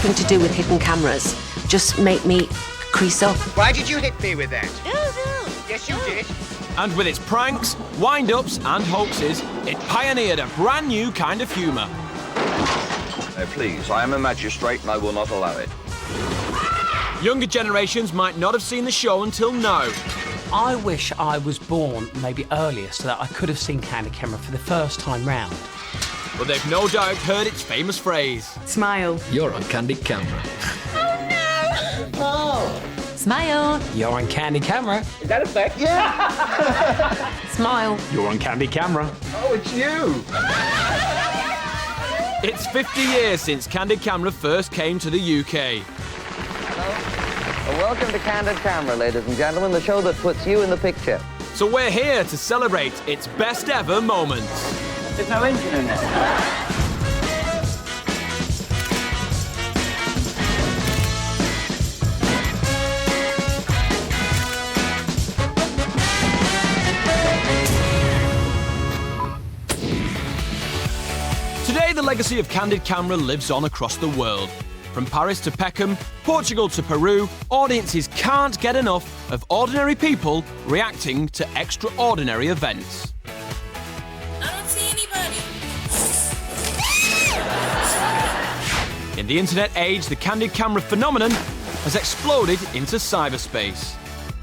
nothing to do with hidden cameras. Just make me crease up. Why did you hit me with that? No. Yes, you did. And with its pranks, wind-ups and hoaxes, it pioneered a brand new kind of humour. No, please, I am a magistrate and I will not allow it. Younger generations might not have seen the show until now. I wish I was born maybe earlier so that I could have seen Candid Camera for the first time round. But they've no doubt heard its famous phrase. Smile. You're on Candid Camera. Smile. You're on Candid Camera. Is that a fact? Yeah. Smile. You're on Candid Camera. Oh, it's you. It's 50 years since Candid Camera first came to the UK. Well, welcome to Candid Camera, ladies and gentlemen, the show that puts you in the picture. So we're here to celebrate its best ever moments. There's no engine in it. Today, the legacy of Candid Camera lives on across the world. From Paris to Peckham, Portugal to Peru, audiences can't get enough of ordinary people reacting to extraordinary events. I don't see anybody. In the internet age, the Candid Camera phenomenon has exploded into cyberspace.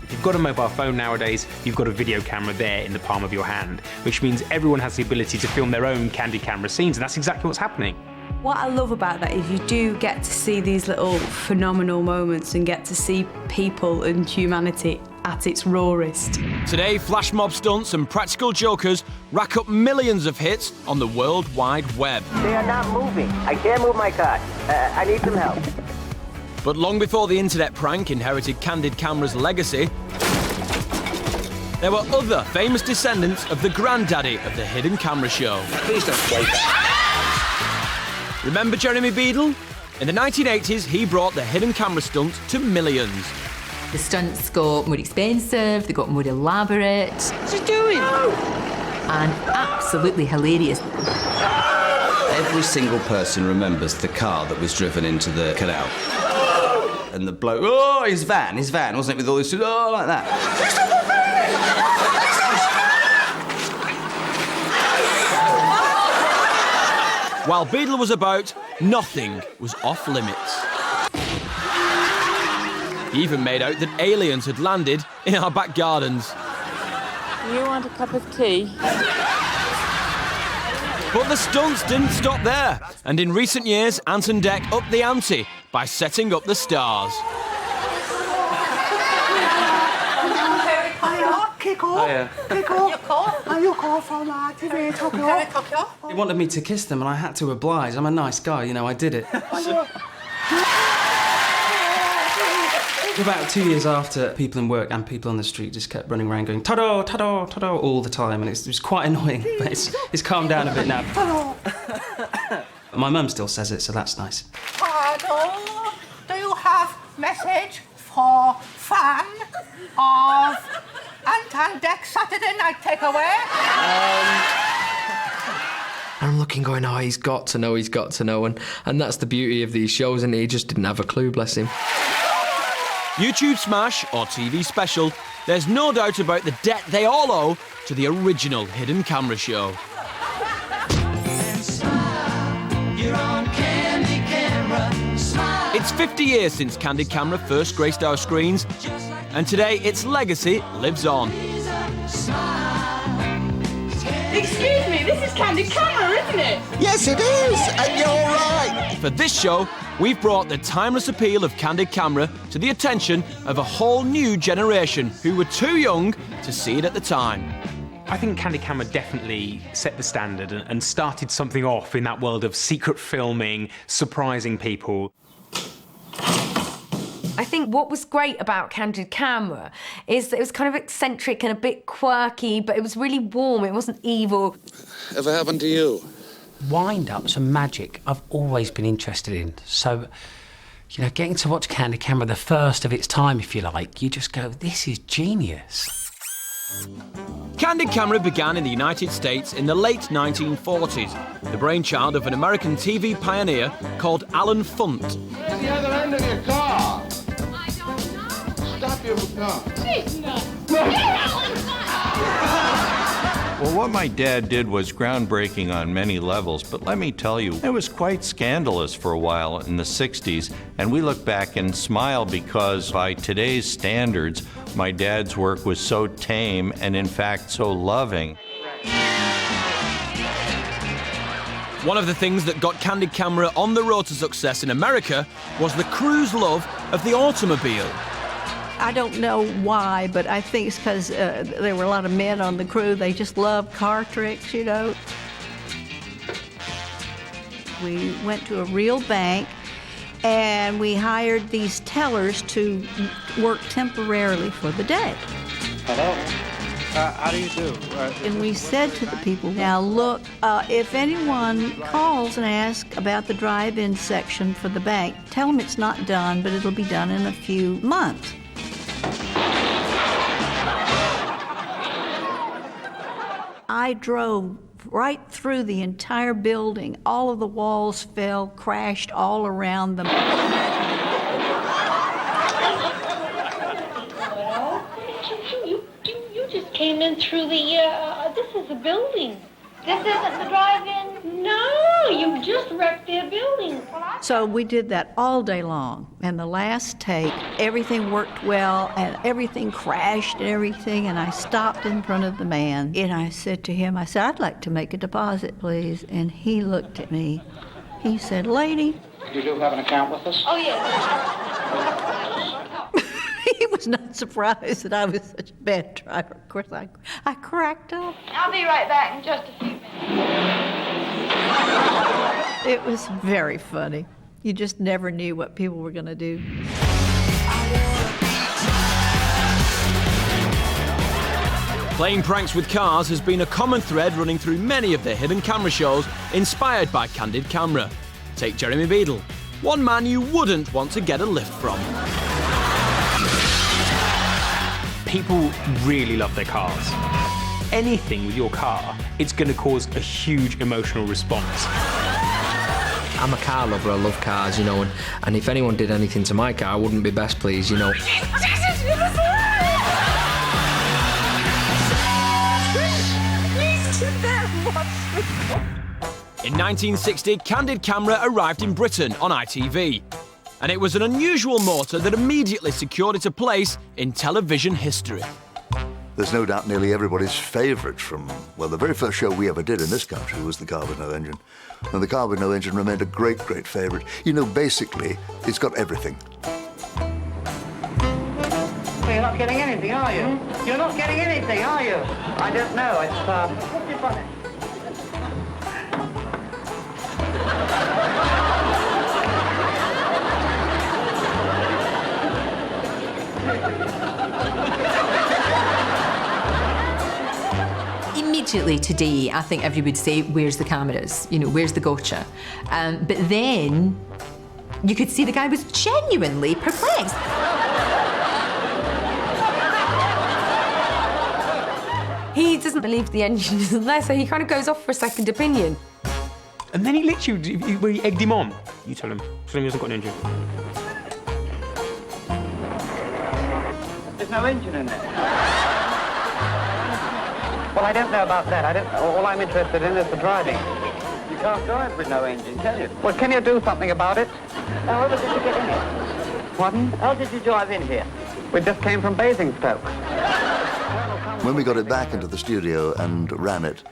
If you've got a mobile phone nowadays, you've got a video camera there in the palm of your hand, which means everyone has the ability to film their own Candid Camera scenes, and that's exactly what's happening. What I love about that is you do get to see these little phenomenal moments and get to see people and humanity at its rawest. Today, flash mob stunts and practical jokers rack up millions of hits on the World Wide Web. They are not moving. I can't move my car. I need some help. But long before the internet prank inherited Candid Camera's legacy, there were other famous descendants of the granddaddy of the hidden camera show. Please don't say that. Remember Jeremy Beadle? In the 1980s, he brought the hidden camera stunt to millions. The stunts got more expensive, they got more elaborate. What's he doing? And absolutely hilarious. Every single person remembers the car that was driven into the canal. And the bloke, oh, his van, wasn't it, with all this, oh, like that. While Beadle was about, nothing was off limits. He even made out that aliens had landed in our back gardens. You want a cup of tea? But the stunts didn't stop there, and in recent years, Anton Deck upped the ante by setting up the stars. They wanted me to kiss them and I had to oblige. I'm a nice guy, you know, I did it. About 2 years after, people in work and people on the street just kept running around going ta-da, ta-da, ta-da all the time, and it was quite annoying, but it's calmed down a bit now. My mum still says it, so that's nice. Hello, do you have message for fan of Anton Deck Saturday Night Takeaway? I'm looking going, oh, he's got to know, and that's the beauty of these shows, and he just didn't have a clue, bless him. YouTube smash or TV special, there's no doubt about the debt they all owe to the original hidden camera show. It's 50 years since Candid Camera first graced our screens, and today its legacy lives on. Excuse me, this is Candid Camera, isn't it? Yes, it is, and you're right. For this show, we've brought the timeless appeal of Candid Camera to the attention of a whole new generation who were too young to see it at the time. I think Candid Camera definitely set the standard and started something off in that world of secret filming, surprising people. I think what was great about Candid Camera is that it was kind of eccentric and a bit quirky, but it was really warm, it wasn't evil. Ever happened to you? Wind-ups and magic I've always been interested in, so, you know, getting to watch Candid Camera, the first of its time, if you like, you just go, this is genius. Candid Camera began in the United States in the late 1940s, the brainchild of an American TV pioneer called Alan FUNT. the other end of your car? I don't know. Stop your car. She's nuts. Well, what my dad did was groundbreaking on many levels, but let me tell you, it was quite scandalous for a while in the 60s, and we look back and smile because by today's standards, my dad's work was so tame and in fact so loving. One of the things that got Candid Camera on the road to success in America was the crew's love of the automobile. I don't know why, but I think it's because there were a lot of men on the crew. They just loved car tricks, you know. We went to a real bank and we hired these tellers to work temporarily for the day. Hello. How do you do? And we said to the people, now look, if anyone calls and asks about the drive-in section for the bank, tell them it's not done, but it'll be done in a few months. I drove right through the entire building. All of the walls fell, crashed all around them. You just came in through the, this is a building. This isn't the drive-in? No, you just wrecked their building. So we did that all day long. And the last take, everything worked well and everything crashed and everything. And I stopped in front of the man and I said to him, I'd like to make a deposit, please. And he looked at me. He said, lady. You do have an account with us? Oh, yes. He was not surprised that I was such a bad driver. Of course, I cracked up. I'll be right back in just a few minutes. It was very funny. You just never knew what people were going to do. Playing pranks with cars has been a common thread running through many of the hidden camera shows inspired by Candid Camera. Take Jeremy Beadle, one man you wouldn't want to get a lift from. People really love their cars. Anything with your car, it's going to cause a huge emotional response. I'm a car lover, I love cars, you know, and if anyone did anything to my car, I wouldn't be best pleased, you know. In 1960, Candid Camera arrived in Britain on ITV. And it was an unusual motor that immediately secured it a place in television history. There's no doubt nearly everybody's favourite from, well, the very first show we ever did in this country was The Car with No Engine. And The Car with No Engine remained a great, great favourite. You know, basically, it's got everything. Well, you're not getting anything, are you? You're not getting anything, are you? I don't know. It's, what's your bonnet? Immediately today, I think everybody would say, where's the cameras? You know, where's the gotcha? But then you could see the guy was genuinely perplexed. He doesn't believe the engine isn't there, so he kind of goes off for a second opinion. And then he literally, he egged him on. You tell him he hasn't got an engine. There's no engine in there. Well, I don't know about that. All I'm interested in is the driving. You can't drive with no engine, can you? Well, can you do something about it? How did you get in here? Pardon? How did you drive in here? We just came from Basingstoke. When we got it back into the studio and ran it,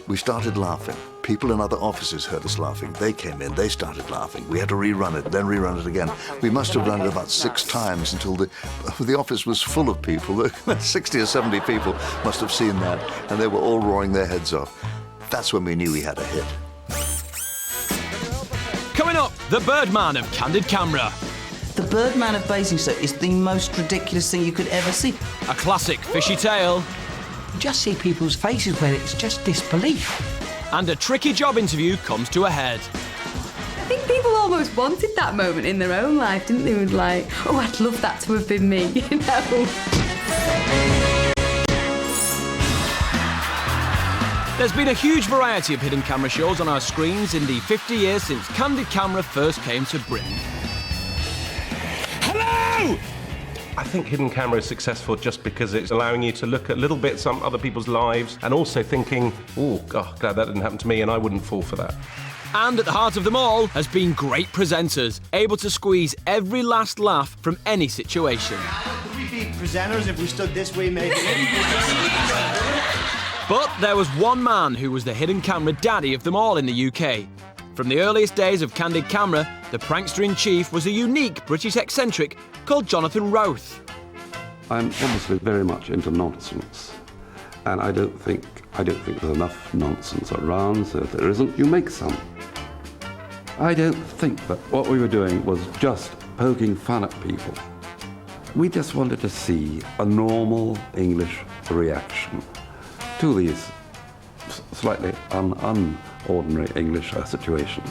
we started laughing. People in other offices heard us laughing. They came in, they started laughing. We had to rerun it, then rerun it again. We must have run it about 6 times until the office was full of people. 60 or 70 people must have seen that, and they were all roaring their heads off. That's when we knew we had a hit. Coming up, the Birdman of Candid Camera. The Birdman of Basingstoke is the most ridiculous thing you could ever see. A classic fishy tale. You just see people's faces where it's just disbelief. And a tricky job interview comes to a head. I think people almost wanted that moment in their own life, didn't they? With like, oh, I'd love that to have been me, you know? There's been a huge variety of hidden camera shows on our screens in the 50 years since Candid Camera first came to Britain. No! I think hidden camera is successful just because it's allowing you to look at little bits of other people's lives and also thinking, oh, God, glad that didn't happen to me and I wouldn't fall for that. And at the heart of them all has been great presenters, able to squeeze every last laugh from any situation. Could we be presenters if we stood this way, maybe? But there was one man who was the hidden camera daddy of them all in the UK. From the earliest days of Candid Camera, the prankster-in-chief was a unique British eccentric called Jonathan Roth. I'm obviously very much into nonsense, and I don't think there's enough nonsense around, so if there isn't, you make some. I don't think that what we were doing was just poking fun at people. We just wanted to see a normal English reaction to these slightly unordinary English situations.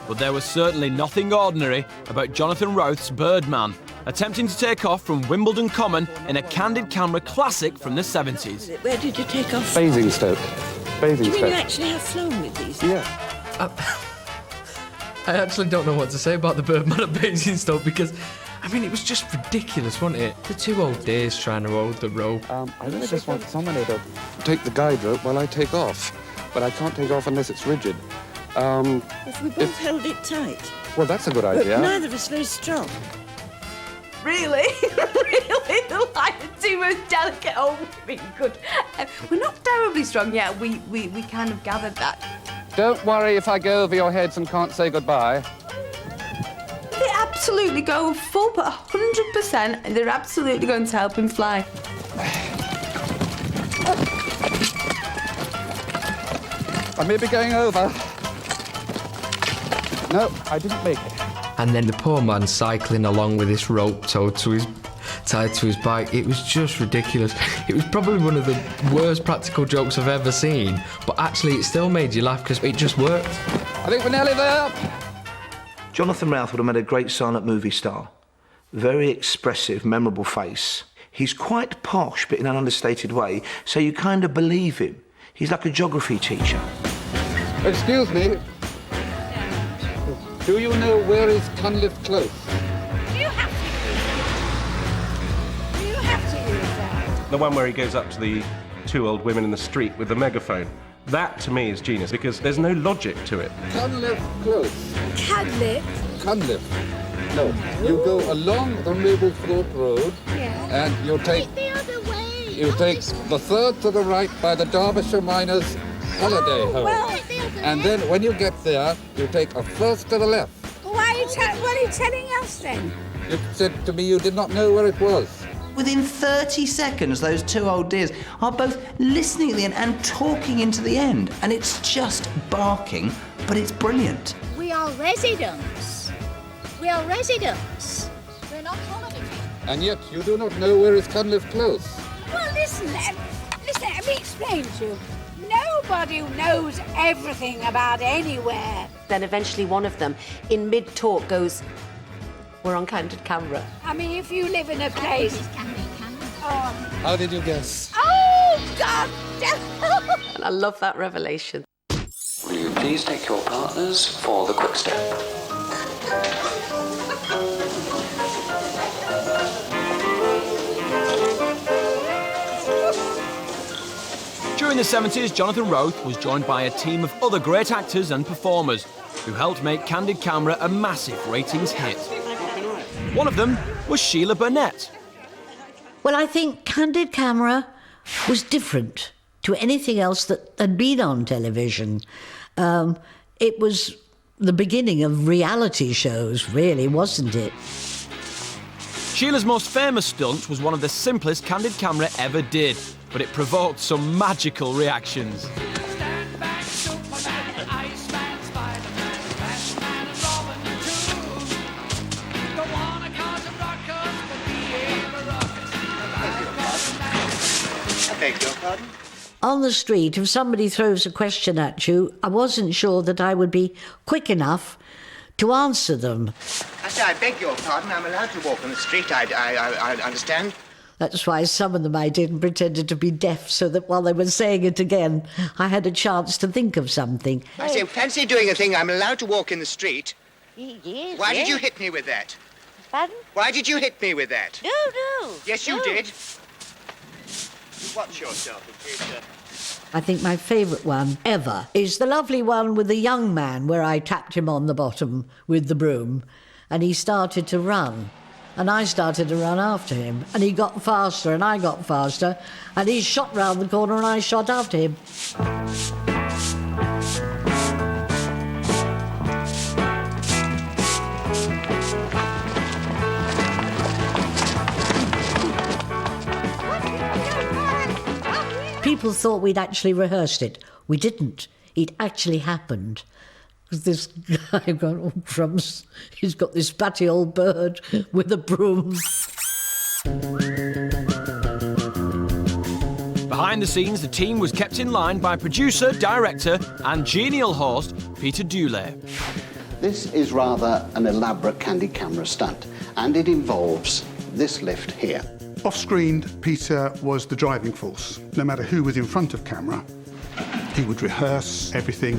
But there was certainly nothing ordinary about Jonathan Roth's Birdman, attempting to take off from Wimbledon Common in a Candid Camera classic from the 70s. Where did you take off? Basingstoke. Do you mean you Basingstoke. actually have flown with these? Yeah. I actually don't know what to say about the Birdman at Basingstoke because, I mean, it was just ridiculous, wasn't it? The two old days trying to hold the rope. I really just want somebody to take the guide rope while I take off, but I can't take off unless it's rigid. If we both held it tight. Well, that's a good But idea. neither of us very strong. Really? Really? Like the two most delicate old women could. We're not terribly strong yet. We kind of gathered that. Don't worry if I go over your heads and can't say goodbye. They absolutely go full, but 100%, and they're absolutely going to help him fly. I may be going over. No, I didn't make it. And then the poor man cycling along with this rope tied to his bike. It was just ridiculous. It was probably one of the worst practical jokes I've ever seen, but actually it still made you laugh because it just worked. I think we're nearly there. Jonathan Roth would have made a great silent movie star. Very expressive, memorable face. He's quite posh, but in an understated way, so you kind of believe him. He's like a geography teacher. Excuse me. Do you know where is Cunliffe Close? You have to use that. The one where he goes up to the two old women in the street with the megaphone. That, to me, is genius, because there's no logic to it. Cunliffe Close. Cunliffe? Cunliffe. No, you go along the Mablethorpe Road, and you take the other way. You take the third to the right by the Derbyshire Miners' holiday home. And then when you get there, you take a first to the left. Why are you telling us then? You said to me you did not know where it was. Within 30 seconds, those two old dears are both listening at the end and talking into the end. And it's just barking, but it's brilliant. We are residents. We are residents. We're not holiday. And yet you do not know where is Cunliffe Close. Well, listen, let me explain to you. Nobody knows everything about anywhere. Then eventually one of them, in mid-talk, goes, "We're on Candid Camera." I mean, if you live in a place... How did you guess? Oh, God! And I love that revelation. Will you please take your partners for the quick step? During the 70s, Jonathan Roth was joined by a team of other great actors and performers who helped make Candid Camera a massive ratings hit. One of them was SHEILA BERNETTE. Well, I think Candid Camera was different to anything else that had been on television. It was the beginning of reality shows, really, wasn't it? SHEILA's most famous stunt was one of the simplest Candid Camera ever did, but it provoked some magical reactions. I beg your pardon? On the street, if somebody throws a question at you, I wasn't sure that I would be quick enough to answer them. I say, I beg your pardon, I'm allowed to walk on the street, I understand. That's why some of them I did and pretended to be deaf, so that while they were saying it again, I had a chance to think of something. I say, fancy doing a thing, I'm allowed to walk in the street. Yes, Why did you hit me with that? Pardon? Why did you hit me with that? No. Yes, you No. did. Watch yourself, in case, I think my favourite one ever is the lovely one with the young man where I tapped him on the bottom with the broom and he started to run. And I started to run after him. And he got faster and I got faster. And he shot round the corner and I shot after him. People thought we'd actually rehearsed it. We didn't. It actually happened. This guy got all crumbs. He's got this batty old bird with a broom. Behind the scenes, the team was kept in line by producer, director and genial host Peter Dulé. This is rather an elaborate Candid Camera stunt, and it involves this lift here. Off-screen, Peter was the driving force. No matter who was in front of camera, he would rehearse everything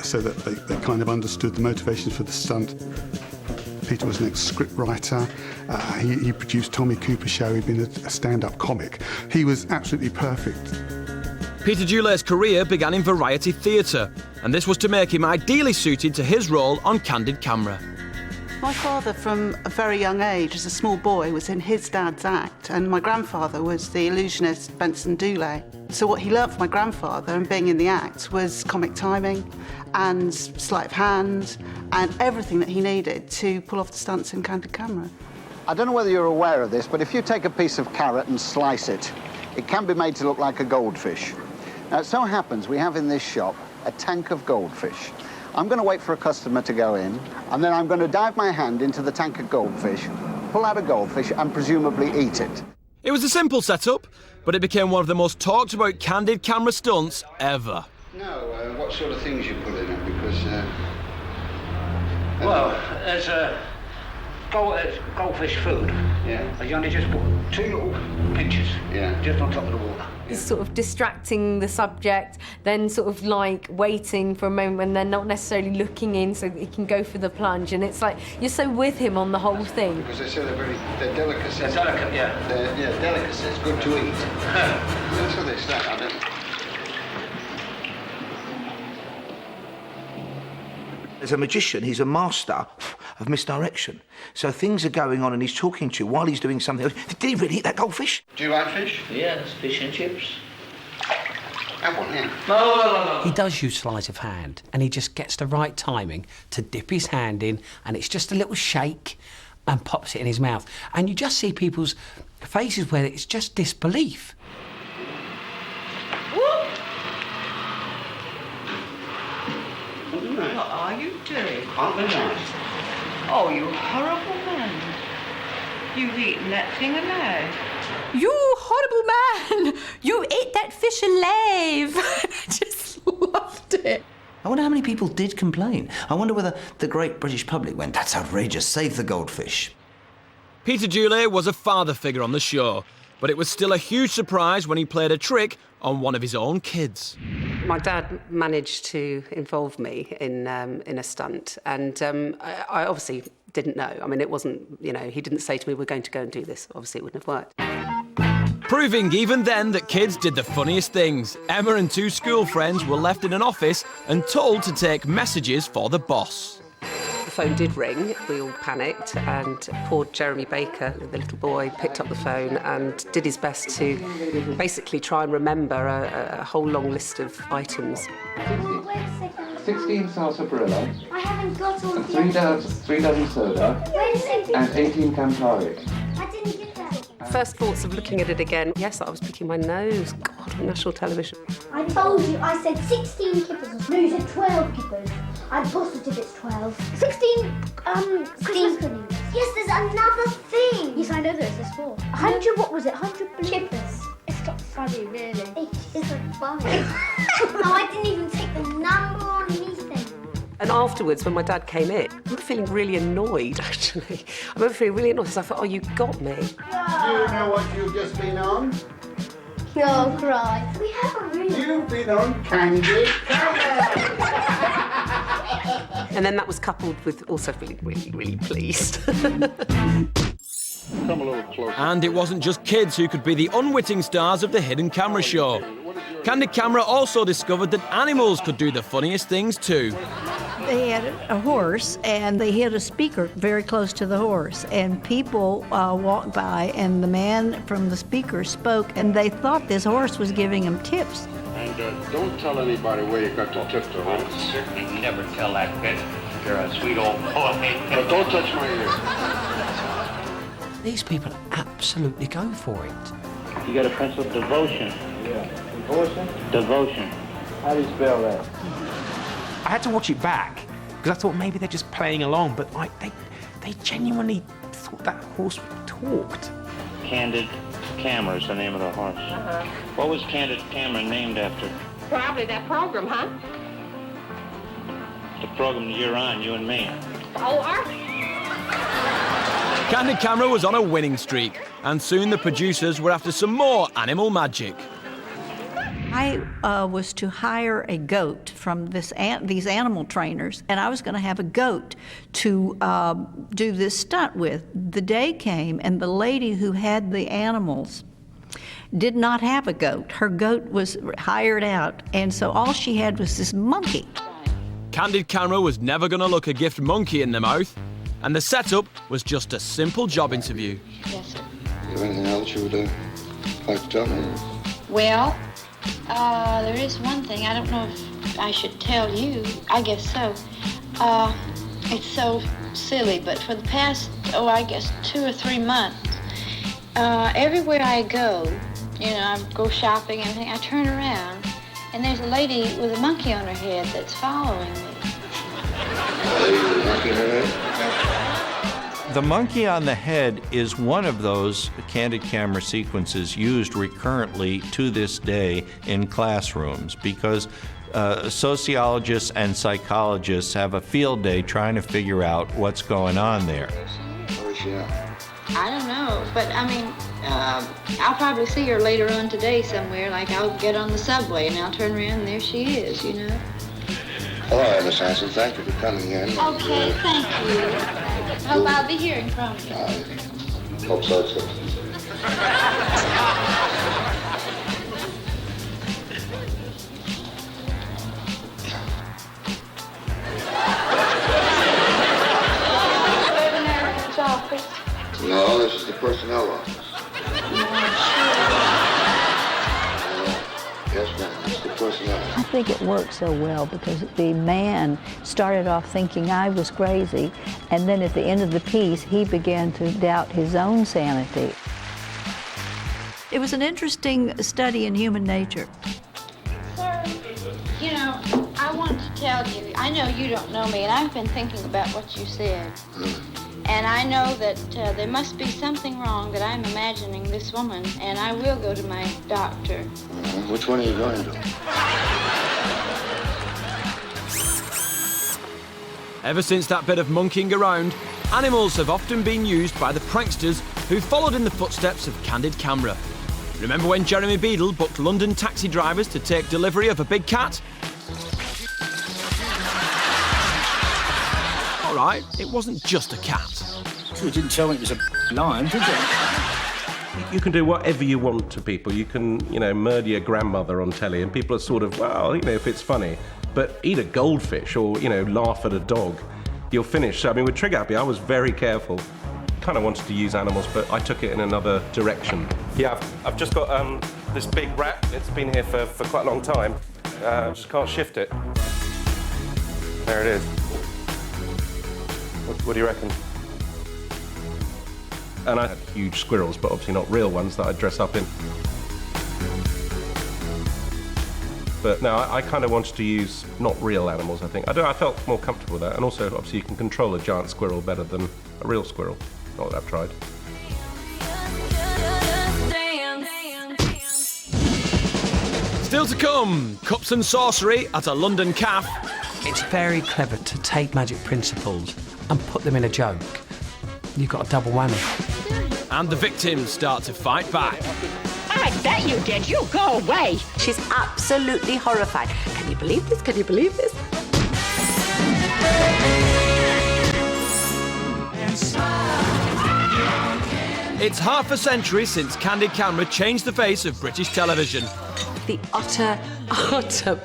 so that they kind of understood the motivations for the stunt. Peter was an ex-script writer. He produced Tommy Cooper's show. He'd been a stand-up comic. He was absolutely perfect. Peter Dulé's career began in variety theatre, and this was to make him ideally suited to his role on Candid Camera. My father, from a very young age, as a small boy, was in his dad's act, and my grandfather was the illusionist Benson Dulé. So what he learnt from my grandfather and being in the act was comic timing and sleight of hand and everything that he needed to pull off the stunts in Candid Camera. I don't know whether you're aware of this, but if you take a piece of carrot and slice it, it can be made to look like a goldfish. Now, it so happens we have in this shop a tank of goldfish. I'm going to wait for a customer to go in, and then I'm going to dive my hand into the tank of goldfish, pull out a goldfish, and presumably eat it. It was a simple setup, but it became one of the most talked about Candid Camera stunts ever. No, what sort of things you put in it? Because, well, there's goldfish food. Yeah. And you only just put 2 little pinches. Yeah. Just on top of the water. He's sort of distracting the subject, then sort of like waiting for a moment when they're not necessarily looking in so that he can go for the plunge. And it's like, you're so with him on the whole thing. Because they say they're delicacies. They're delicate, yeah. They're delicacies, good to eat. That's what they say, I don't know. As a magician, he's a master of misdirection. So things are going on and he's talking to you while he's doing something else. Did he really eat that goldfish? Do you like fish? Yes, fish and chips. Have one, yeah. No. He does use sleight of hand, and he just gets the right timing to dip his hand in, and it's just a little shake and pops it in his mouth. And you just see people's faces where it's just disbelief. What are you doing? Aren't they nice? Oh, you horrible man. You've eaten that thing alive. You horrible man! You ate that fish alive! I just loved it. I wonder how many people did complain. I wonder whether the great British public went, that's outrageous, save the goldfish. Peter Dulé was a father figure on the show, but it was still a huge surprise when he played a trick on one of his own kids. My dad managed to involve me in a stunt, and I obviously didn't know. I mean, it wasn't, you know, he didn't say to me, we're going to go and do this. Obviously, it wouldn't have worked. Proving even then that kids did the funniest things. Emma and 2 school friends were left in an office and told to take messages for the boss. The phone did ring, we all panicked, and poor Jeremy Baker, the little boy, picked up the phone and did his best to basically try and remember a whole long list of items. 16 sarsaparilla, I haven't got all the 3 dozen soda, Wait a second. and 18 Campari. I didn't get that. First thoughts of looking at it again, yes, I was picking my nose. God, on national television. I told you, I said 16 kippers. No, you said 12 kippers. I'm positive it's 12. 16, Christmas puddings. Yes, there's another thing. Yes, I know there is. There's 4. 100, what was it? 100 kippers. It's not funny, really. It isn't funny. No, I didn't even take the number or anything. And afterwards, when my dad came in, I remember feeling really annoyed, actually. I remember feeling really annoyed because I thought, oh, you got me. You know what you've just been on? Oh, Christ. We haven't really. You've been on Candid Camera. And then that was coupled with also feeling really, really pleased. Come a little closer. And it wasn't just kids who could be the unwitting stars of the hidden camera show. Candid Camera also discovered that animals could do the funniest things too. They had a horse, and they hit a speaker very close to the horse, and people walked by, and the man from the speaker spoke, and they thought this horse was giving them tips. And don't tell anybody where you got your tip to, huh? Certainly never tell that bit. You're a sweet old boy. But don't touch my ear. These people absolutely go for it. You got a pencil? Devotion. Yeah. Devotion? Devotion. How do you spell that? I had to watch it back because I thought maybe they're just playing along, but like they genuinely thought that horse talked. Candid Camera is the name of the horse. What was Candid Camera named after? Probably that program, huh? The program that you're on, you and me. Oh, are Candid Camera was on a winning streak, and soon the producers were after some more animal magic. I was to hire a goat from these animal trainers, and I was going to have a goat to do this stunt with. The day came, and the lady who had the animals did not have a goat. Her goat was hired out, and so all she had was this monkey. Candid Camera was never going to look a gift monkey in the mouth, and the setup was just a simple job interview. Yes, sir. You have anything else you would like to tell me? Well, there is one thing. I don't know if I should tell you. I guess so. It's so silly, but for the past, I guess 2 or 3 months, everywhere I go, I go shopping and everything, I turn around, and there's a lady with a monkey on her head that's following me. The monkey on the head is one of those Candid Camera sequences used recurrently to this day in classrooms because sociologists and psychologists have a field day trying to figure out what's going on there. Where's she at? I don't know, but I mean, I'll probably see her later on today somewhere. Like I'll get on the subway and I'll turn around and there she is, Hello, Miss Hanson. Thank you for coming in. Okay, thank you. Hope I'll be hearing from you. I hope so, too. Veterinarian's office. No, this is the personnel office. Yes, ma'am. It's the personnel. I think it worked so well because the man started off thinking I was crazy, and then at the end of the piece, he began to doubt his own sanity. It was an interesting study in human nature. Sir, I want to tell you, I know you don't know me, and I've been thinking about what you said. And I know that there must be something wrong that I'm imagining this woman, and I will go to my doctor. Which one are you going to? Ever since that bit of monkeying around, animals have often been used by the pranksters who followed in the footsteps of Candid Camera. Remember when Jeremy Beadle booked London taxi drivers to take delivery of a big cat? All right, it wasn't just a cat. You didn't tell me it was a lion, did you? You can do whatever you want to people. You can, murder your grandmother on telly, and people are sort of, well, if it's funny. But eat a goldfish or, laugh at a dog, you'll finish. So, with Trigger Happy, I was very careful. Kind of wanted to use animals, but I took it in another direction. Yeah, I've just got this big rat. It's been here for quite a long time. I just can't shift it. There it is. What do you reckon? And I had huge squirrels, but obviously not real ones that I'd dress up in. But no, I kind of wanted to use not real animals, I think. I felt more comfortable with that. And also, obviously, you can control a giant squirrel better than a real squirrel. Not that I've tried. Still to come, cups and sorcery at a London cafe. It's very clever to take magic principles and put them in a joke. You've got a double whammy. And the victims start to fight back. I bet you did. You go away. She's absolutely horrified. Can you believe this? Can you believe this? It's half a century since Candid Camera changed the face of British television. The utter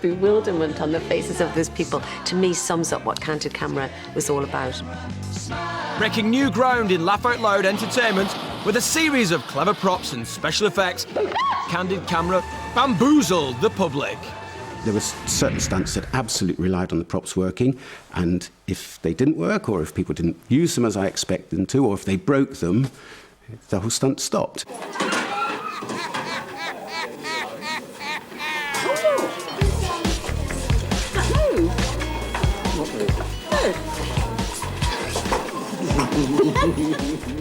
bewilderment on the faces of those people, to me, sums up what Candid Camera was all about. Breaking new ground in laugh out loud entertainment with a series of clever props and special effects, Candid Camera bamboozled the public. There were certain stunts that absolutely relied on the props working, and if they didn't work, or if people didn't use them as I expected them to, or if they broke them, the whole stunt stopped.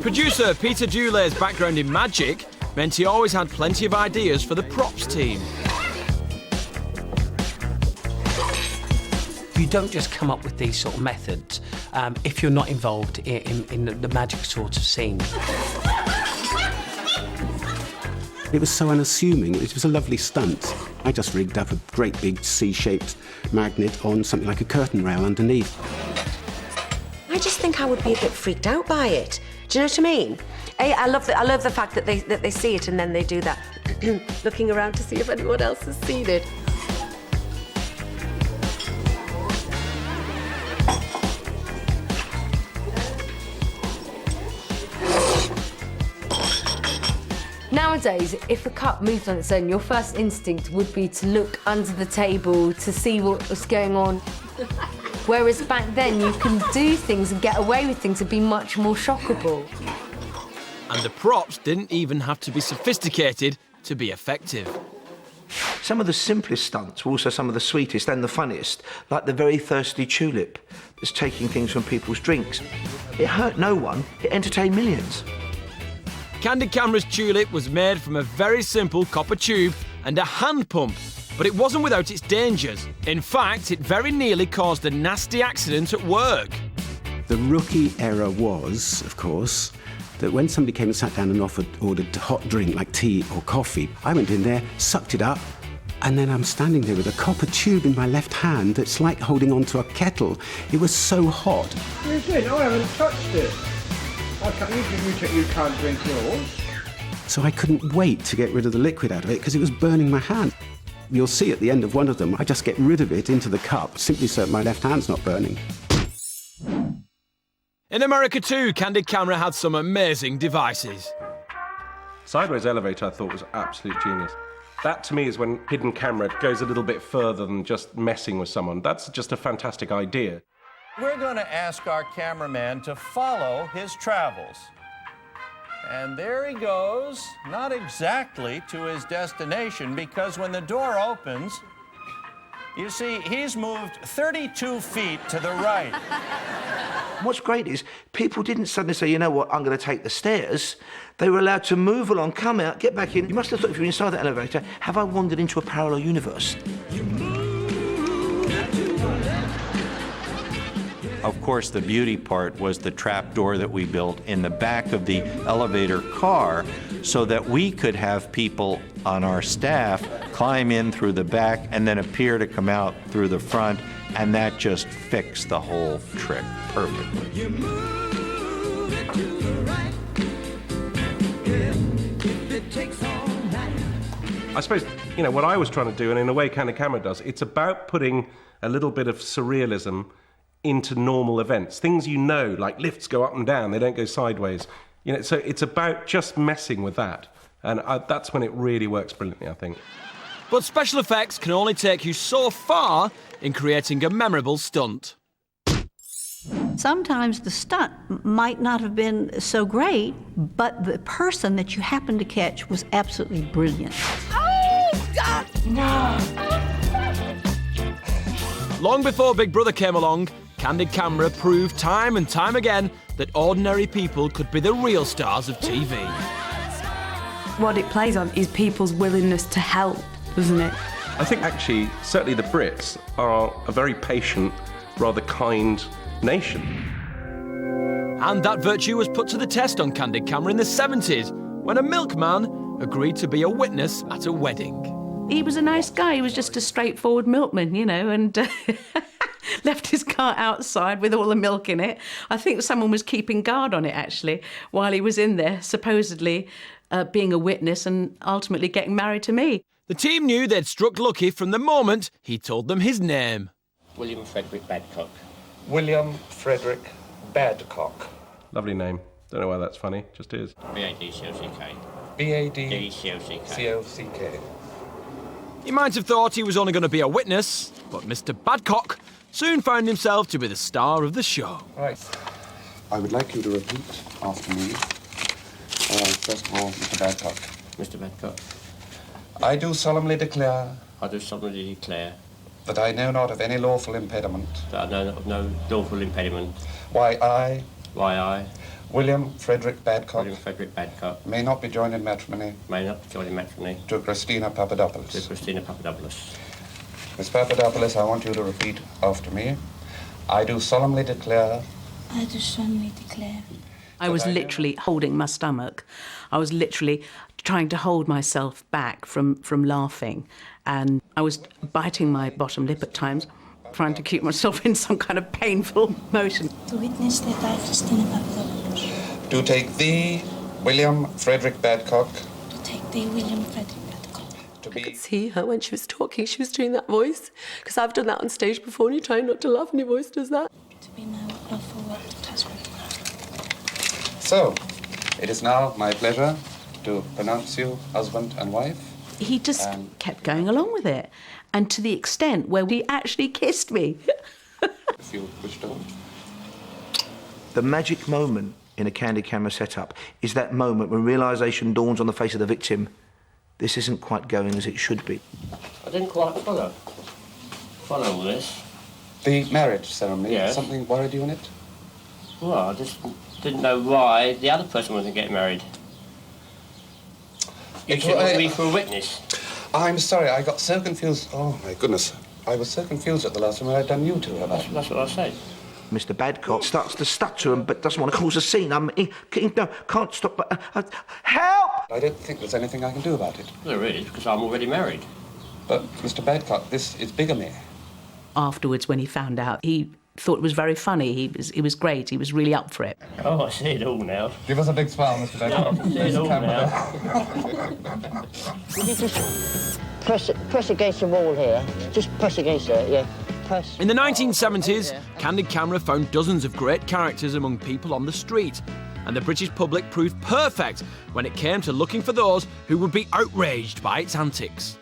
Producer Peter Dewlay's background in magic meant he always had plenty of ideas for the props team. You don't just come up with these sort of methods if you're not involved in the magic sort of scene. It was so unassuming. It was a lovely stunt. I just rigged up a great big C-shaped magnet on something like a curtain rail underneath. I just think I would be a bit freaked out by it. Do you know what I mean? I love the fact that they see it and then they do that, looking around to see if anyone else has seen it. Nowadays, if a cup moved on its own, your first instinct would be to look under the table to see what was going on. Whereas back then, you can do things and get away with things and be much more shockable. And the props didn't even have to be sophisticated to be effective. Some of the simplest stunts were also some of the sweetest and the funniest, like the very thirsty tulip that's taking things from people's drinks. It hurt no one, it entertained millions. Candid Camera's tulip was made from a very simple copper tube and a hand pump, but it wasn't without its dangers. In fact, it very nearly caused a nasty accident at work. The rookie error was, of course, that when somebody came and sat down and ordered a hot drink like tea or coffee, I went in there, sucked it up, and then I'm standing there with a copper tube in my left hand that's like holding onto a kettle. It was so hot. You did? I haven't touched it. You can't drink yours. So I couldn't wait to get rid of the liquid out of it because it was burning my hand. You'll see at the end of one of them, I just get rid of it into the cup, simply so my left hand's not burning. In America too, Candid Camera had some amazing devices. Sideways elevator I thought was absolute genius. That to me is when hidden camera goes a little bit further than just messing with someone. That's just a fantastic idea. We're going to ask our cameraman to follow his travels. And there he goes, not exactly to his destination, because when the door opens, you see, he's moved 32 feet to the right. What's great is people didn't suddenly say, you know what, I'm going to take the stairs. They were allowed to move along, come out, get back in. You must have thought if you're inside that elevator, have I wandered into a parallel universe? Of course, the beauty part was the trap door that we built in the back of the elevator car so that we could have people on our staff climb in through the back and then appear to come out through the front, and that just fixed the whole trick perfectly. I suppose, you know, what I was trying to do, and in a way Candid Camera does, it's about putting a little bit of surrealism into normal events. Things you know, like lifts go up and down, they don't go sideways. You know, so it's about just messing with that. And that's when it really works brilliantly, I think. But special effects can only take you so far in creating a memorable stunt. Sometimes the stunt might not have been so great, but the person that you happened to catch was absolutely brilliant. Oh, God! No! Long before Big Brother came along, Candid Camera proved time and time again that ordinary people could be the real stars of TV. What it plays on is people's willingness to help, doesn't it? I think actually, certainly the Brits are a very patient, rather kind nation. And that virtue was put to the test on Candid Camera in the 70s, when a milkman agreed to be a witness at a wedding. He was a nice guy. He was just a straightforward milkman, you know, and left his car outside with all the milk in it. I think someone was keeping guard on it, actually, while he was in there, supposedly being a witness and ultimately getting married to me. The team knew they'd struck lucky from the moment he told them his name. William Frederick Badcock. William Frederick Badcock. Lovely name. Don't know why that's funny, just is. B-A-D-C-O-C-K. B-A-D-C-O-C-K. He might have thought he was only going to be a witness, but Mr. Badcock soon found himself to be the star of the show. Right. I would like you to repeat after me. First of all, Mr. Badcock. Mr. Badcock. I do solemnly declare. I do solemnly declare. That I know not of any lawful impediment. That I know of no lawful impediment. Why I. William Frederick Badcock. William Frederick Badcock. May not be joined in matrimony. May not be joined in matrimony. To Christina Papadopoulos. To Christina Papadopoulos. Miss Papadopoulos, I want you to repeat after me. I do solemnly declare. I do solemnly declare. I was literally holding my stomach. I was literally trying to hold myself back from laughing. And I was biting my bottom lip at times, trying to keep myself in some kind of painful motion. To witness that I, Christina Papadopoulos. Do take thee, William Frederick Badcock. To take thee, William Frederick Badcock. I could see her when she was talking, she was doing that voice. Because I've done that on stage before and you try not to laugh and your voice does that. To be my lawful husband. So, it is now my pleasure to pronounce you husband and wife. He just kept going along with it. And to the extent where he actually kissed me. If you wish to. The magic moment in a Candid Camera setup is that moment when realisation dawns on the face of the victim. This isn't quite going as it should be. I didn't quite follow all this. The marriage ceremony, yes. Something worried you in it? Well, I just didn't know why the other person wasn't getting married. You should want me for a witness. I'm sorry, I got so confused. Oh, my goodness. I was so confused at the last time I'd done you two. That's what I said. Mr. Badcock starts to stutter but doesn't want to cause a scene. Can't stop. Help! I don't think there's anything I can do about it. There is, because I'm already married. But, Mr. Badcock, this is bigamy. Afterwards, when he found out, he thought it was very funny. He was great. He was really up for it. Oh, I see it all now. Give us a big smile, Mr. Badcock. I see it all now. Will you just press against the wall here? Just press against it, yeah. Press. In the 1970s, Candid Camera found dozens of great characters among people on the street. And the British public proved perfect when it came to looking for those who would be outraged by its antics.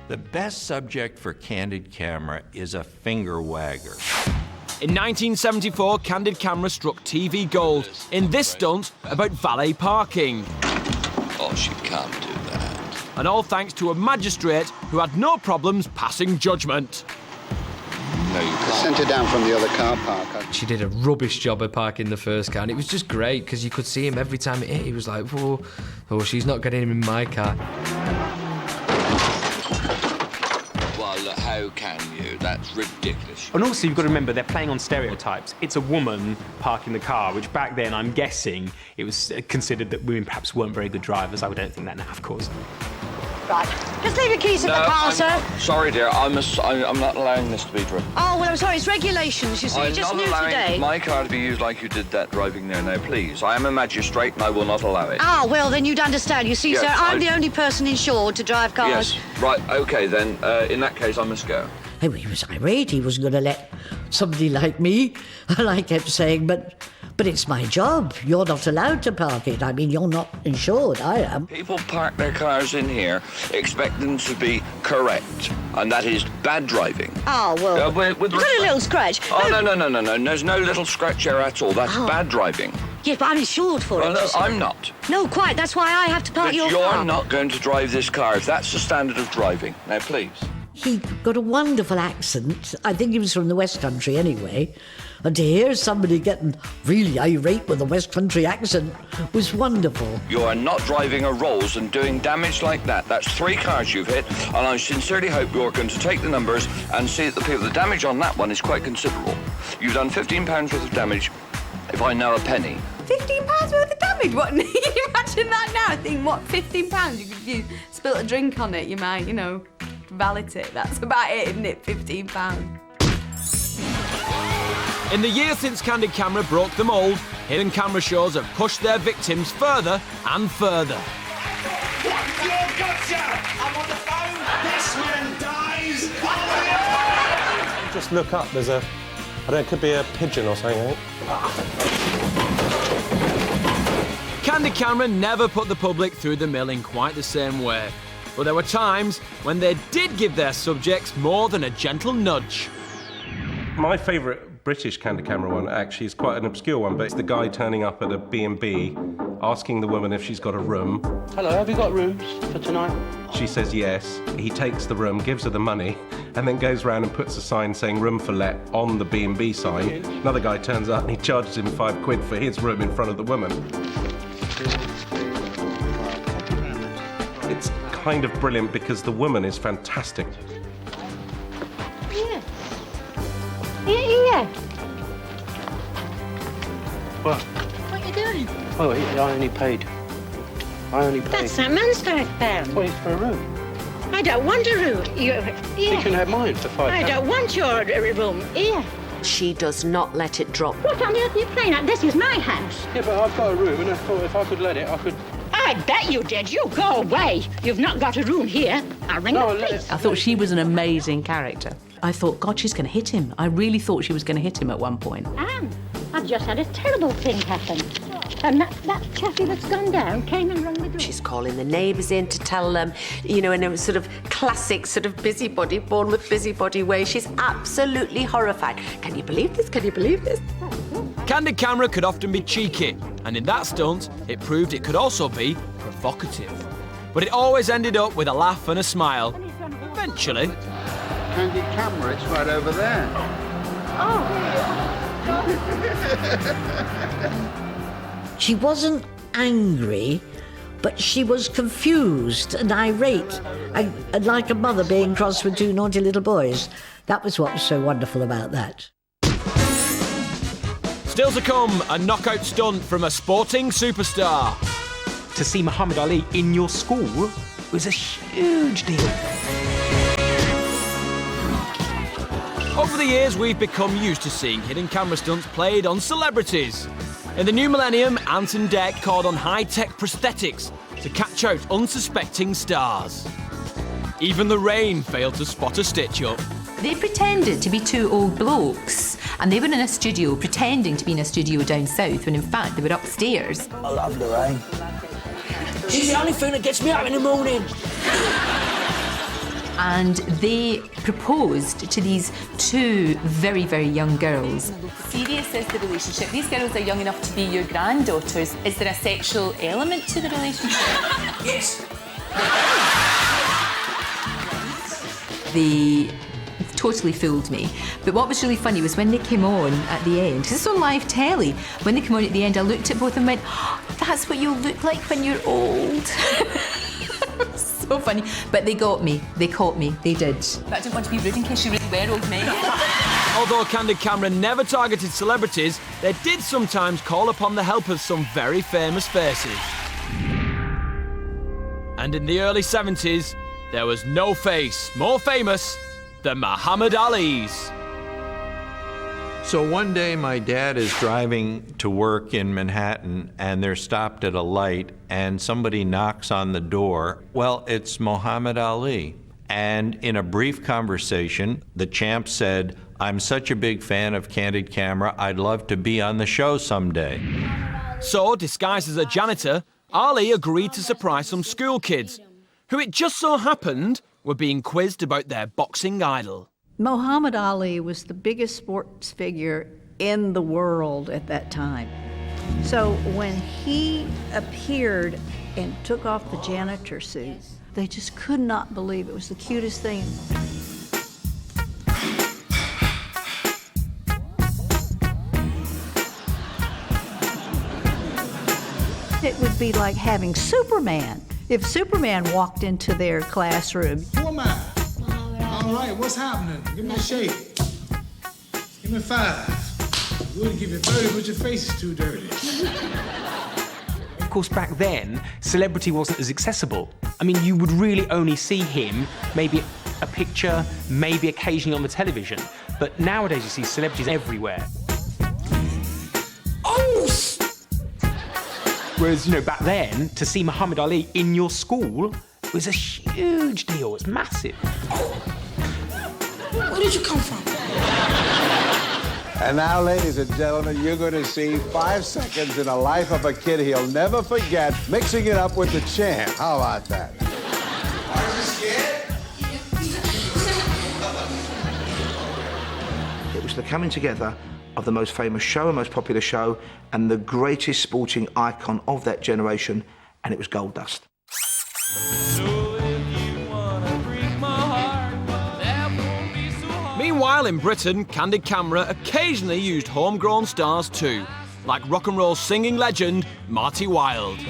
The best subject for Candid Camera is a finger wagger. In 1974, Candid Camera struck TV gold in this stunt about valet parking. Oh, she can't do that. And all thanks to a magistrate who had no problems passing judgment. No, you can't. Sent her down from the other car park. She did a rubbish job of parking the first car, and it was just great because you could see him every time it hit. He was like, "Whoa, oh, she's not getting him in my car." Well, look, how can you? That's ridiculous. And also, you've got to remember, they're playing on stereotypes. It's a woman parking the car, which back then, I'm guessing, it was considered that women perhaps weren't very good drivers. I don't think that now, of course. Right. Just leave your keys in the car, sir. Sorry, dear. I'm not allowing this to be driven. Oh, well, I'm sorry. It's regulations, you see. I'm just not new allowing today. my car to be used like you did that driving there. Now, please. I am a magistrate and I will not allow it. Ah, well, then you'd understand. You see, Yes, sir, I'm the only person insured to drive cars. Yes. Right. OK, then. In that case, I must go. He was irate. He wasn't going to let somebody like me. And I kept saying, but it's my job. You're not allowed to park it. I mean, you're not insured. I am. People park their cars in here expecting to be correct, and that is bad driving. Oh, well, with you got a little scratch. Oh, no. There's no little scratch here at all. That's bad driving. Yes, but I'm insured for it. No, I'm not. No, quite. That's why I have to park But your you're car. not going to drive this car if that's the standard of driving. Now, please. He got a wonderful accent. I think he was from the West Country anyway. And to hear somebody getting really irate with a West Country accent was wonderful. You are not driving a Rolls and doing damage like that. That's 3 cars you've hit, and I sincerely hope you're going to take the numbers and see that the damage on that one is quite considerable. You've done £15 worth of damage, if I know a penny. £15 worth of damage? What? Can you imagine that now? I think, what, £15? You spilt a drink on it, you might, valet it. That's about it, isn't it? £15. In the years since Candid Camera broke the mould, hidden camera shows have pushed their victims further and further. Gotcha! I'm on the phone. This man dies. Just look up. There's a, I don't know, it could be a pigeon or something. Candid Camera never put the public through the mill in quite the same way, but there were times when they did give their subjects more than a gentle nudge. My favourite British Candid Camera one actually is quite an obscure one, but it's the guy turning up at a B&B, asking the woman if she's got a room. Hello, have you got rooms for tonight? She says yes. He takes the room, gives her the money, and then goes round and puts a sign saying room for let on the B&B sign. Another guy turns up and he charges him £5 for his room in front of the woman. It's kind of brilliant because the woman is fantastic. Yeah. What? What are you doing? Oh, I only paid. That's that man's £5. Well, it's for a room. I don't want a room. You can have mine for £5. I don't want your room. Here. She does not let it drop. What on earth are you playing at? This is my house. Yeah, but I've got a room, and I thought if I could let it, I could... I bet you did. You go away. You've not got a room here. I'll ring the police. I thought she was an amazing character. I thought, God, she's going to hit him. I really thought she was going to hit him at one point. Anne, I've just had a terrible thing happen. And that chappie that's gone down came and rang the door. She's calling the neighbours in to tell them, you know, in a sort of classic sort of busybody, Bournemouth busybody way. She's absolutely horrified. Can you believe this? Can you believe this? Candid Camera could often be cheeky, and in that stunt, it proved it could also be provocative. But it always ended up with a laugh and a smile. Eventually. Candid Camera, it's right over there. She wasn't angry, but she was confused and irate, and like a mother being cross with two naughty little boys. That was what was so wonderful about that. Still to come, a knockout stunt from a sporting superstar. To see Muhammad Ali in your school was a huge deal. Over the years, we've become used to seeing hidden camera stunts played on celebrities. In the new millennium, Ant and Dec called on high-tech prosthetics to catch out unsuspecting stars. Even the rain failed to spot a stitch-up. They pretended to be two old blokes, and they were in a studio pretending to be in a studio down south, when in fact they were upstairs. I love the rain. She's the only thing that gets me up in the morning. And they proposed to these two very, very young girls. Serious is the relationship. These girls are young enough to be your granddaughters. Is there a sexual element to the relationship? Yes. They totally fooled me. But what was really funny was when they came on at the end, because it's on live telly, when they came on at the end, I looked at both of them and went, oh, that's what you'll look like when you're old. So funny. But they got me. They caught me. They did. But I didn't want to be rude in case you really were old men. Although Candid Camera never targeted celebrities, they did sometimes call upon the help of some very famous faces. And in the early 70s, there was no face more famous than Muhammad Ali's. So one day my dad is driving to work in Manhattan and they're stopped at a light and somebody knocks on the door. Well, it's Muhammad Ali. And in a brief conversation, the champ said, I'm such a big fan of Candid Camera, I'd love to be on the show someday. So, disguised as a janitor, Ali agreed to surprise some school kids, who it just so happened were being quizzed about their boxing idol. Muhammad Ali was the biggest sports figure in the world at that time. So when he appeared and took off the janitor suit, they just could not believe it. It was the cutest thing. It would be like having Superman. If Superman walked into their classroom. Who am I? All right, what's happening? Give me a shake. Give me 5. We'll give you 30, but your face is too dirty. Of course, back then, celebrity wasn't as accessible. I mean, you would really only see him, maybe a picture, maybe occasionally on the television. But nowadays, you see celebrities everywhere. Whereas, you know, back then, to see Muhammad Ali in your school was a huge deal. It's massive. Where did you come from? And now, ladies and gentlemen, you're going to see 5 seconds in the life of a kid he'll never forget, mixing it up with the champ. How about that? Are you scared? It was the coming together of the most famous show and most popular show and the greatest sporting icon of that generation, and it was Gold Dust. Meanwhile, in Britain, Candid Camera occasionally used homegrown stars too, like rock and roll singing legend Marty Wilde.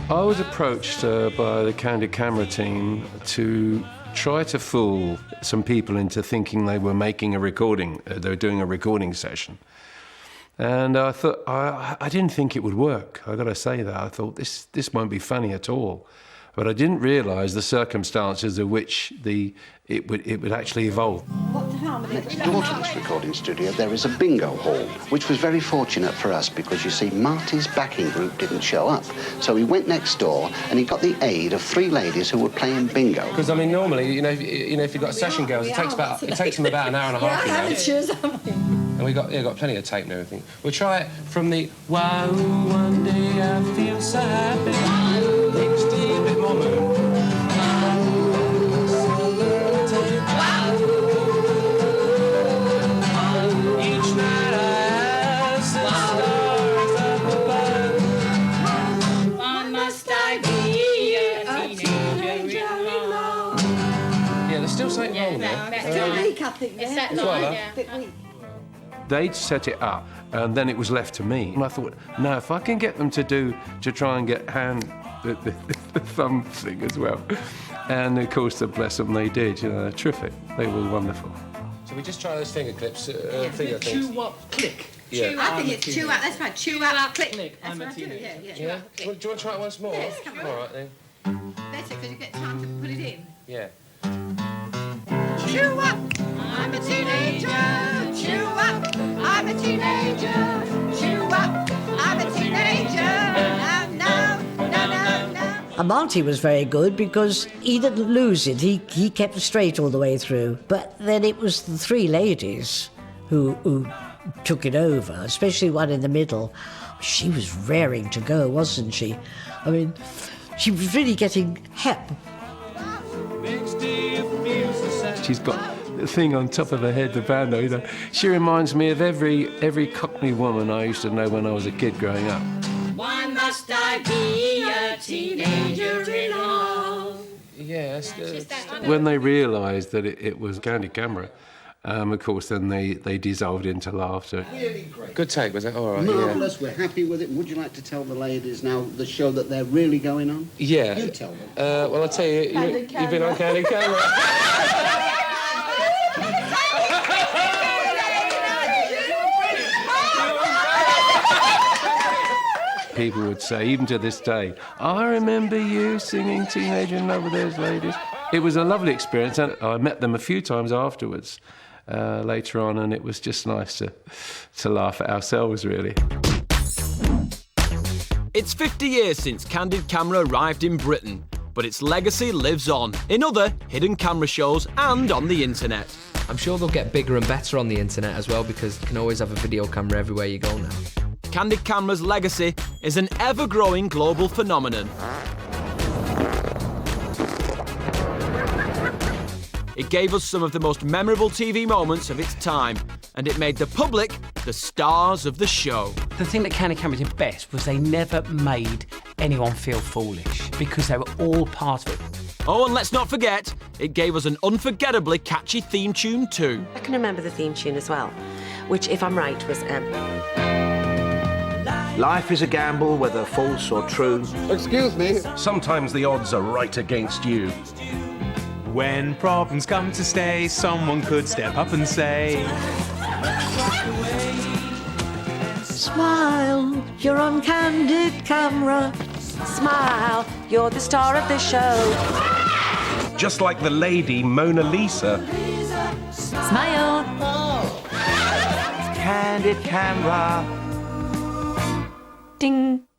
I was approached by the Candid Camera team to try to fool some people into thinking they were making a recording, they were doing a recording session. And I thought, I didn't think it would work. I got to say that. I thought, this won't be funny at all. But I didn't realise the circumstances of which it would actually evolve. Next door to this recording studio, there is a bingo hall, which was very fortunate for us because, you see, Marty's backing group didn't show up. So he went next door and he got the aid of 3 ladies who were playing bingo. Because, I mean, normally, if you've got session girls, it takes them about an hour and a half. Yeah, amateurs, haven't we? And we got plenty of tape and everything. We'll try it from the wow, one day I feel so happy. Next day, a bit more moon. Each night I ask the stars up above, why must I be a teenager in love? Yeah, there's still something wrong there. Still weak, I think. Is that Well, not? yeah. Bit weak. They'd set it up, and then it was left to me. And I thought, no, if I can get them to try and get the thumb thing as well. And of course, bless them, they did. You know, terrific. They were wonderful. So we just try those finger clips, finger things. Chew up, click. Yeah. I think it's chew out. That's right. Chew out, click. I'm a teenager. Yeah. Do you want to try it once more? Yes, come on. All right then. Better because you get time to put it in. Yeah. Chew up. I'm a teenager. Chew up. I'm a teenager. Chew up. I'm a teenager. No. And Marty was very good because he didn't lose it. He kept straight all the way through. But then it was the 3 ladies who took it over, especially one in the middle. She was raring to go, wasn't she? I mean, she was really getting hep. She's got the thing on top of her head, the bandeau, you know. She reminds me of every Cockney woman I used to know when I was a kid growing up. Why must I be a teenager in love? Yes. When they realised that it was Candid Camera, of course, then they dissolved into laughter. Really great. Good take, was it? All right, Marvellous, we're happy with it. Would you like to tell the ladies now the show that they're really going on? Yeah. You tell them. Well, I'll tell you, you've been on Candid Camera. People would say, even to this day, I remember you singing Teenager in Love with those ladies. It was a lovely experience, and I met them a few times afterwards, later on, and it was just nice to laugh at ourselves, really. It's 50 years since Candid Camera arrived in Britain, but its legacy lives on in other hidden camera shows and on the internet. I'm sure they'll get bigger and better on the internet as well, because you can always have a video camera everywhere you go now. Candid Camera's legacy is an ever-growing global phenomenon. It gave us some of the most memorable TV moments of its time, and it made the public the stars of the show. The thing that Candid Camera did best was they never made anyone feel foolish because they were all part of it. Oh, and let's not forget, it gave us an unforgettably catchy theme tune too. I can remember the theme tune as well, which, if I'm right, was... Life is a gamble, whether false or true. Excuse me. Sometimes the odds are right against you. When problems come to stay, someone could step up and say... Smile, you're on Candid Camera. Smile, you're the star of the show. just like the lady Mona Lisa. Smile. Candid Camera. Ding.